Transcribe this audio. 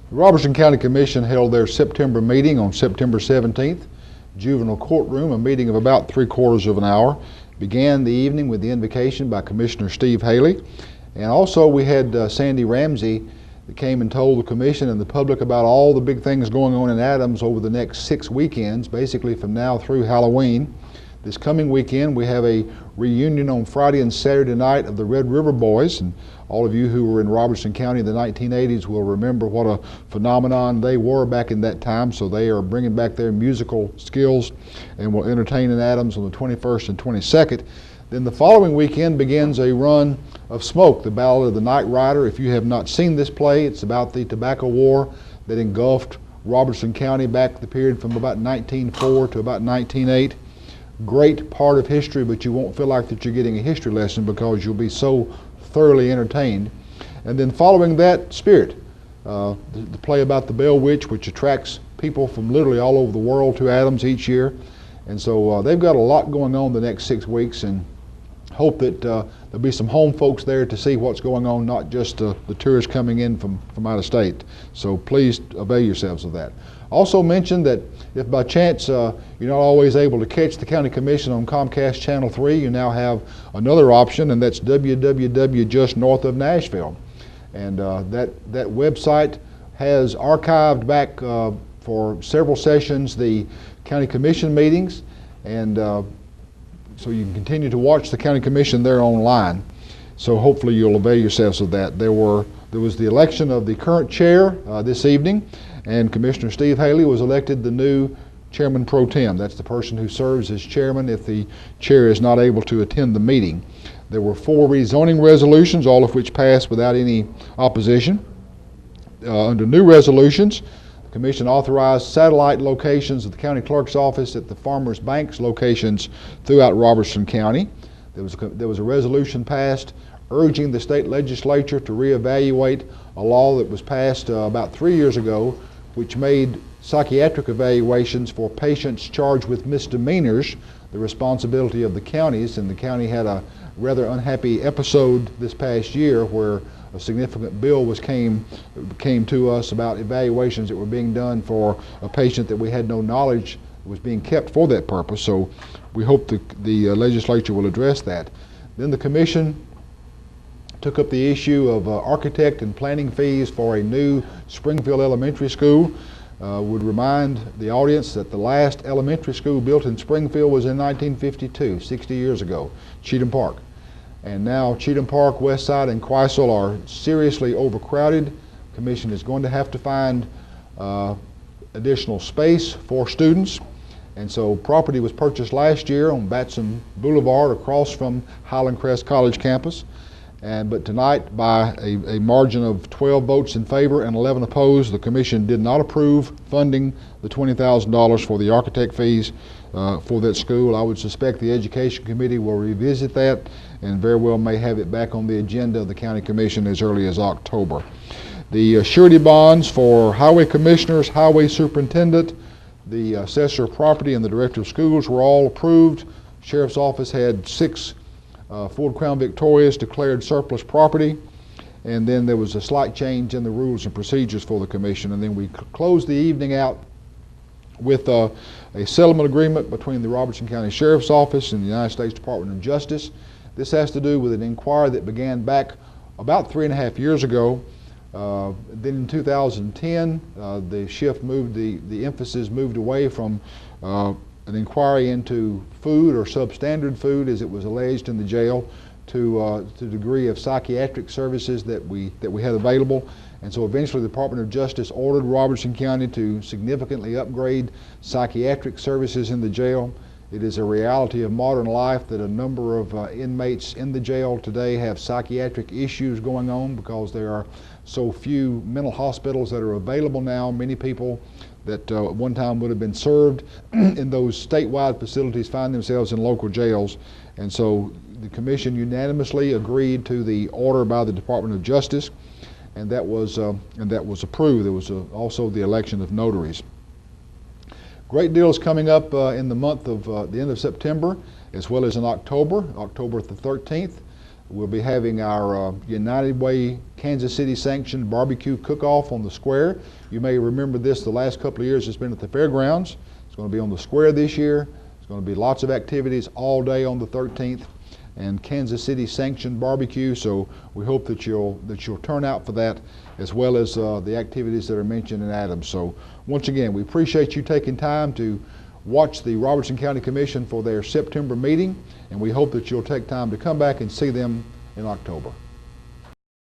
The Robertson County Commission held their September meeting on September 17th. Juvenile courtroom, a meeting of about 3/4 of an hour, began the evening with the invocation by Commissioner Steve Haley. And also we had Sandy Ramsey that came and told the commission and the public about all the big things going on in Adams over the next 6 weekends, basically from now through Halloween. This coming weekend we have a reunion on Friday and Saturday night of the Red River Boys, and all of you who were in Robertson County in the 1980s will remember what a phenomenon they were back in that time. So they are bringing back their musical skills and will entertain in Adams on the 21st and 22nd. Then the following weekend begins a run of Smoke, the Ballad of the Night Rider. If you have not seen this play, it's about the tobacco war that engulfed Robertson County back the period from about 1904 to about 1908. Great part of history, but you won't feel like that you're getting a history lesson because you'll be so thoroughly entertained. And then following that, Spirit, the play about the Bell Witch, which attracts people from literally all over the world to Adams each year. And so they've got a lot going on the next 6 weeks, and hope that there'll be some home folks there to see what's going on, not just the tourists coming in from out of state. So please avail yourselves of that. Also mention that if by chance you're not always able to catch the County Commission on Comcast Channel 3, you now have another option, and that's www just north of Nashville. And that website has archived back for several sessions the County Commission meetings, and so you can continue to watch the County Commission there online. So hopefully you'll avail yourselves of that. There was the election of the current chair this evening, and Commissioner Steve Haley was elected the new chairman pro tem. That's the person who serves as chairman if the chair is not able to attend the meeting. There were 4 rezoning resolutions, all of which passed without any opposition. Under new resolutions, the Commission authorized satellite locations of the county clerk's office at the Farmers Bank's locations throughout Robertson County. There was a resolution passed urging the state legislature to reevaluate a law that was passed about 3 years ago, which made psychiatric evaluations for patients charged with misdemeanors the responsibility of the counties. And the county had a rather unhappy episode this past year where a significant bill came to us about evaluations that were being done for a patient that we had no knowledge was being kept for that purpose. So we hope the legislature will address that. Then the commission took up the issue of architect and planning fees for a new Springfield Elementary School. Would remind the audience that the last elementary school built in Springfield was in 1952, 60 years ago, Cheatham Park. And now Cheatham Park, Westside, and Quaisel are seriously overcrowded. The commission is going to have to find additional space for students. And so property was purchased last year on Batson Boulevard across from Highland Crest College campus. But tonight, by a margin of 12 votes in favor and 11 opposed, the commission did not approve funding the $20,000 for the architect fees for that school. I would suspect the Education Committee will revisit that and very well may have it back on the agenda of the County Commission as early as October. The surety bonds for highway commissioners, highway superintendent, the assessor of property, and the director of schools were all approved. Sheriff's Office had 6 Ford Crown Victorias declared surplus property, and then there was a slight change in the rules and procedures for the commission. And then we closed the evening out with a settlement agreement between the Robertson County Sheriff's Office and the United States Department of Justice. This has to do with an inquiry that began back about 3.5 years ago. Then in 2010, the emphasis moved away from an inquiry into food or substandard food, as it was alleged in the jail, to the degree of psychiatric services that we had available. And so eventually the Department of Justice ordered Robertson County to significantly upgrade psychiatric services in the jail. It is a reality of modern life that a number of inmates in the jail today have psychiatric issues going on because there are so few mental hospitals that are available now. Many people that at one time would have been served in those statewide facilities find themselves in local jails. And so the commission unanimously agreed to the order by the Department of Justice, and that was approved. There was also the election of notaries. Great deals coming up in the month of the end of September, as well as in October the 13th. We'll be having our United Way Kansas City sanctioned barbecue cook-off on the square. You may remember this the last couple of years it's been at the fairgrounds. It's going to be on the square this year. There's going to be lots of activities all day on the 13th and Kansas City sanctioned barbecue, so we hope that you'll turn out for that, as well as the activities that are mentioned in Adams. So once again, we appreciate you taking time to watch the Robertson County Commission for their September meeting, and we hope that you'll take time to come back and see them in October.